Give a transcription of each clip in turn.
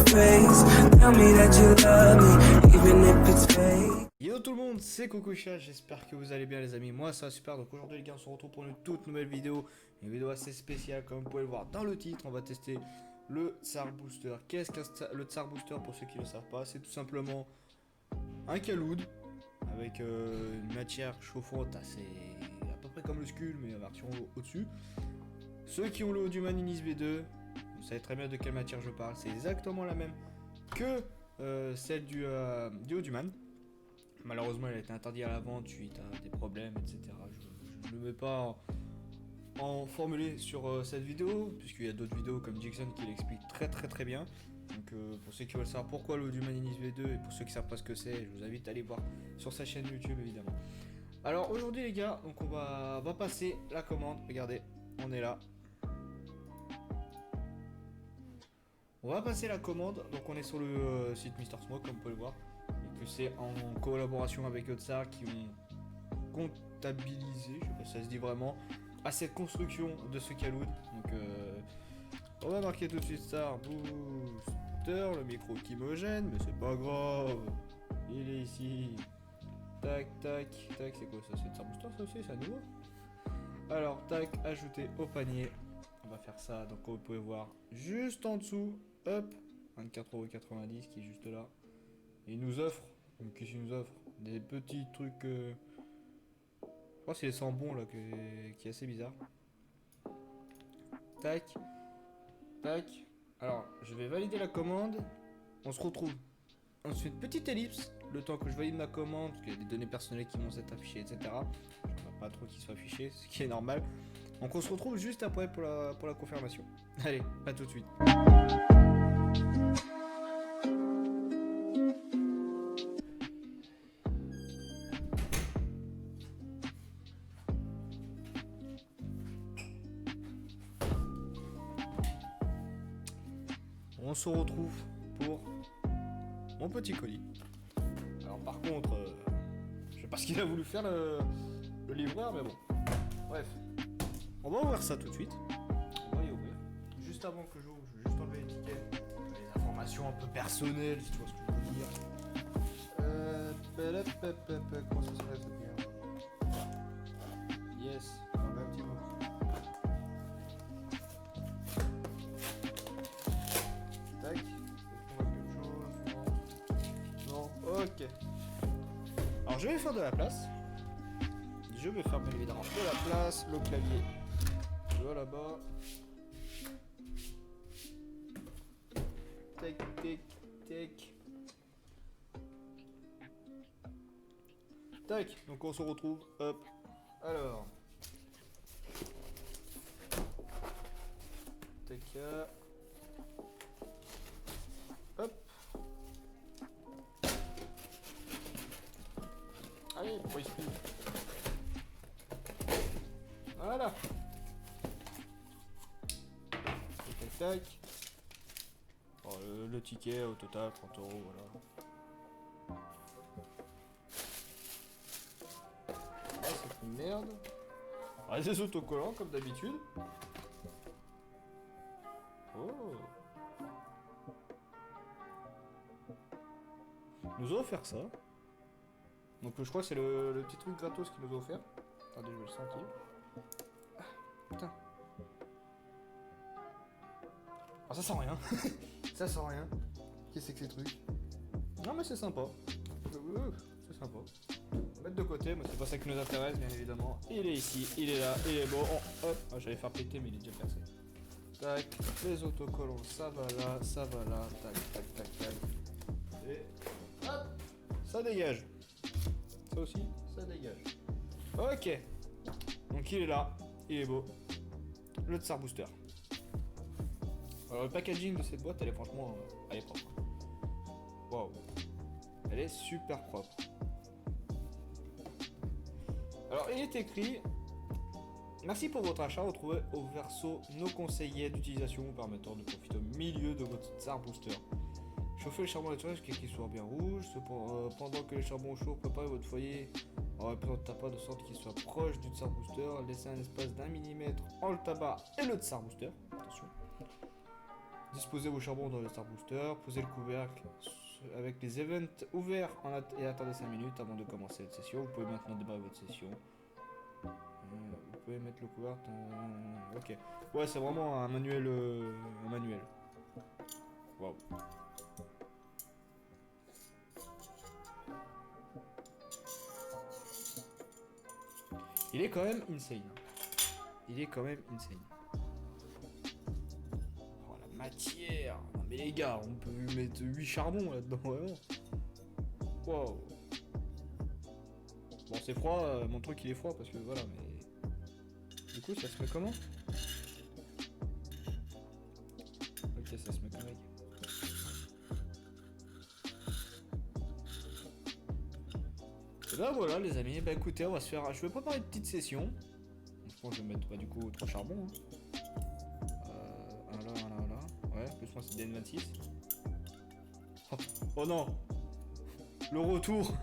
face. Tell me that you love me, even if it's fake. Yo tout le monde, c'est Cococha, j'espère que vous allez bien les amis, moi ça va super. Donc aujourd'hui les gars on se retrouve pour une toute nouvelle vidéo, une vidéo assez spéciale comme vous pouvez le voir dans le titre. On va tester le Tsar Booster. Qu'est-ce que le Tsar Booster pour ceux qui ne le savent pas? C'est tout simplement un Khaloud avec une matière chauffante assez à peu près comme le Skull mais en version au-dessus. Ceux qui ont le Oduman Inis V2, vous savez très bien de quelle matière je parle, c'est exactement la même que celle du Oduman. Malheureusement, elle a été interdite à la vente suite à des problèmes, etc. Je ne le mets pas en formulé sur cette vidéo, puisqu'il y a d'autres vidéos comme Jackson qui l'expliquent très bien. Donc pour ceux qui veulent savoir pourquoi le Oduman Inis V2 et pour ceux qui ne savent pas ce que c'est, je vous invite à aller voir sur sa chaîne YouTube évidemment. Alors aujourd'hui les gars, donc on va passer la commande. Regardez, on est là. On va passer la commande, donc on est sur le site Mister Smoke comme vous pouvez le voir. Et que c'est en collaboration avec Tsar qui ont comptabilisé, je sais pas si ça se dit vraiment, à cette construction de ce Khaloud. Donc on va marquer tout de suite Tsar Booster, le micro qui me gêne, mais c'est pas grave. Il est ici. Tac, tac, tac, c'est quoi ça? C'est Tsar Booster ça aussi, c'est à nouveau. Alors, tac, ajouter au panier. On va faire ça, donc comme vous pouvez voir, juste en dessous, hop, 24,90€ qui est juste là. Et il nous offre, donc qu'est-ce qu'il nous offre? Des petits trucs, je crois que c'est les sambons là qui est assez bizarre. Tac, tac. Alors, je vais valider la commande. On se retrouve. On se fait une petite ellipse, le temps que je valide ma commande, parce qu'il y a des données personnelles qui vont s'être affichées, etc. Je ne veux pas trop qu'ils soient affichés, ce qui est normal. Donc on se retrouve juste après pour la confirmation. Allez, à tout de suite. On se retrouve pour mon petit colis. Alors par contre, je sais pas ce qu'il a voulu faire le livreur, mais bon. Bref, on va ouvrir ça tout de suite. On va y ouvrir. Juste avant que j'ouvre, je vais juste enlever l'étiquette. Les informations un peu personnelles, si tu vois ce que je veux dire. Comment ça s'appelle ce truc? Yes, on va un petit mot. Tac. Est-ce qu'on voit quelque chose? Non. Non. Ok. Alors je vais faire de la place. Je vais faire bien évidemment de la place. Le clavier. Je vais là-bas. Tac, tac, tac. Tac. Donc on se retrouve. Hop. Alors. Tac. Hop. Allez, pour ici. Voilà. Tac, tac. Bon, le ticket au total, 30€, voilà. Ah, c'est une merde. Ah, des autocollants comme d'habitude. Oh. Ils nous ont offert ça. Donc je crois que c'est le petit truc gratos qu'ils nous ont offert. Attendez, je vais le sentir. Ah, putain. Ah, ça sent rien. Ça sent rien. Qu'est-ce que c'est que ces trucs? Non mais c'est sympa. C'est sympa. On va mettre de côté, mais c'est pas ça qui nous intéresse bien évidemment. Il est ici, il est là, il est beau. Oh, hop, ah, j'allais faire péter mais il est déjà percé. Tac, les autocollants, ça va là, ça va là. Tac, tac, tac, tac. Et hop, ça dégage. Ça aussi, ça dégage. Ok. Donc il est là, il est beau. Le Tsar Booster. Alors le packaging de cette boîte, elle est franchement, elle est propre. Waouh. Elle est super propre. Alors il est écrit: merci pour votre achat, retrouvez au verso nos conseillers d'utilisation vous permettant de profiter au milieu de votre Tsar Booster. Chauffez le charbon naturel jusqu'à qu'il soit bien rouge. Pendant que le charbon chaud, préparez votre foyer en répétant le tapas de sorte qu'il soit proche du Tsar Booster. Laissez un espace d'1 mm entre le tabac et le Tsar Booster. Attention. Disposez vos charbons dans le Star Booster, posez le couvercle avec les events ouverts et attendez 5 minutes avant de commencer cette session. Vous pouvez maintenant démarrer votre session. Vous pouvez mettre le couvercle. Ok. Ouais, c'est vraiment un manuel. Un manuel. Waouh. Il est quand même insane. Il est quand même insane. Oh la matière. Non mais les gars, on peut mettre 8 charbons là-dedans, vraiment. Wow. Bon c'est froid, mon truc il est froid parce que voilà, mais... Du coup ça se met comment? Ok, ça se met comme mec. Et bah voilà les amis, bah écoutez, on va se faire... Je vais préparer une petite session. Je pense que je vais mettre du coup 3 charbons. Hein. Un là, un là, un là. Ouais, plus moi c'est DN26. Oh non! Le retour!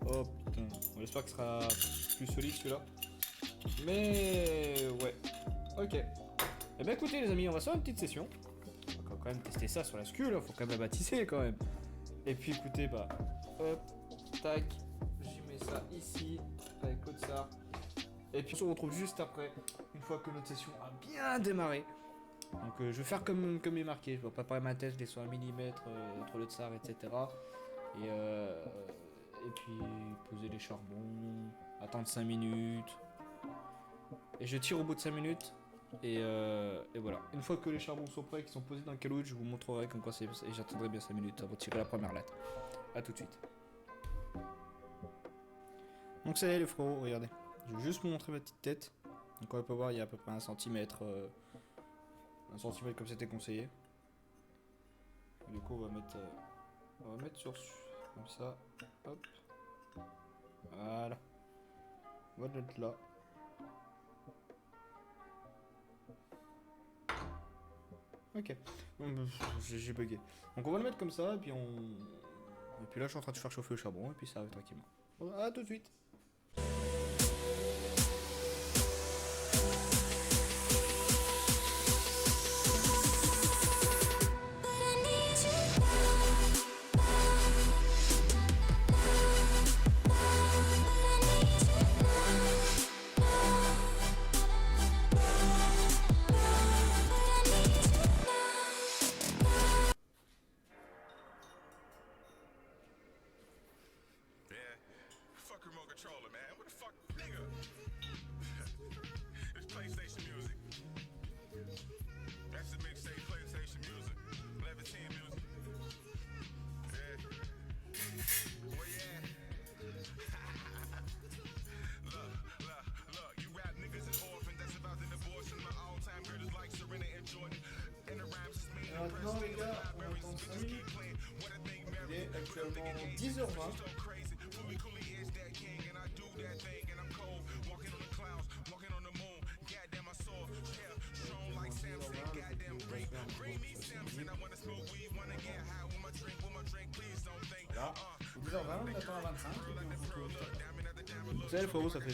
Oh putain, j'espère que ce sera plus solide celui-là. Mais ouais, ok. Et bah écoutez les amis, on va se faire une petite session. On va quand même tester ça sur la SKU, faut quand même la bâtisser quand même. Et puis écoutez, bah, hop, tac, j'y mets ça ici, avec ça. Et puis on se retrouve juste après, une fois que notre session a bien démarré. Donc je vais faire comme il est marqué, je vais préparer ma tête, je les sur 1 mm entre le tsar, etc. Et puis poser les charbons, attendre 5 minutes. Et je tire au bout de 5 minutes. Et voilà. Une fois que les charbons sont prêts, qu'ils sont posés dans le calouche, je vous montrerai comme quoi c'est. Et j'attendrai bien 5 minutes avant de tirer la première lettre. A tout de suite. Donc ça y est les frérots, regardez. Je vais juste vous montrer ma petite tête. Donc on peut voir, il y a à peu près 1 centimètre. 1 centimètre comme c'était conseillé. Du coup on va mettre sur comme ça. Hop. Voilà. On va le mettre là. Ok. J'ai bugué. Donc on va le mettre comme ça et puis Et puis là je suis en train de faire chauffer le charbon et puis ça arrive tranquillement. Bon, à tout de suite. Maintenant les gars, on attend 5 minutes. Il est actuellement 10h20. Voilà, 10h20, on attend à 25. Vous savez, le frérot, ça fait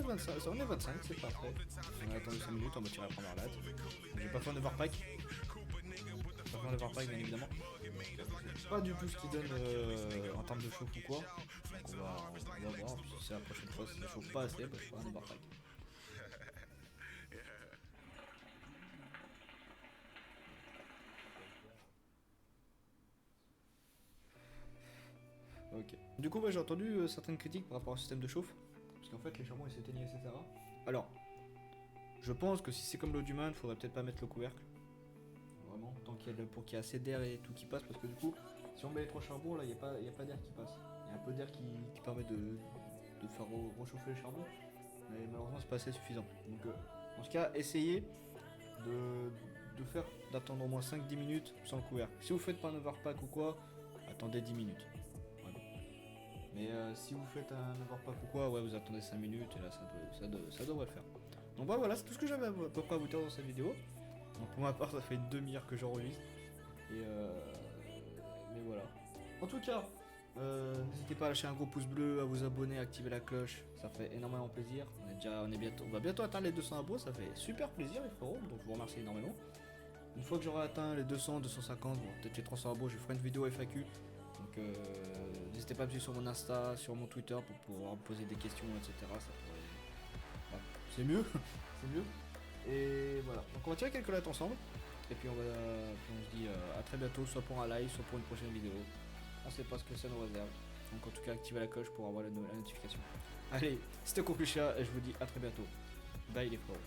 25, ça en est 25, c'est parfait. On a attendu 5 minutes, on va tirer la première lettre. J'ai pas fait un overpack. Pas fait un overpack, bien évidemment. C'est pas du tout ce qui donne en termes de chauffe ou quoi. Donc on va voir, puis si c'est la prochaine fois, si ça chauffe pas assez, bah, je ferai un overpack. Ok. Du coup, j'ai entendu certaines critiques par rapport au système de chauffe. Parce qu'en fait, les charbons ils s'éteignaient, etc. Alors, je pense que si c'est comme l'eau d'humain, il faudrait peut-être pas mettre le couvercle. Vraiment, tant pour qu'il y ait assez d'air et tout qui passe. Parce que du coup, si on met les 3 charbons, là, il n'y a pas d'air qui passe. Il y a un peu d'air qui permet de faire rechauffer les charbons. Mais malheureusement, c'est pas assez suffisant. Donc, en ce cas, essayez d'attendre au moins 5-10 minutes sans le couvercle. Si vous faites pas un overpack ou quoi, attendez 10 minutes. Mais si vous faites un overpack ou quoi, ouais, vous attendez 5 minutes et là ça devrait le faire. Donc bah, voilà, c'est tout ce que j'avais à peu près à vous dire dans cette vidéo. Donc pour ma part, ça fait une demi-heure que j'enregistre. Mais voilà. En tout cas, n'hésitez pas à lâcher un gros pouce bleu, à vous abonner, à activer la cloche. Ça fait énormément plaisir. On va bientôt atteindre les 200 abos, ça fait super plaisir les frérots. Donc je vous remercie énormément. Une fois que j'aurai atteint les 200, 250, bon, peut-être les 300 abos, je ferai une vidéo FAQ. Donc n'hésitez pas à me suivre sur mon Insta, sur mon Twitter pour pouvoir me poser des questions, etc. Ça pourrait... Enfin, c'est mieux, c'est mieux. Et voilà, donc on va tirer quelques lattes ensemble. Et puis on se dit à très bientôt, soit pour un live, soit pour une prochaine vidéo. On sait pas ce que ça nous réserve. Donc en tout cas, activez la cloche pour avoir la notification. Allez, c'était Kokusha et je vous dis à très bientôt. Bye les frogs.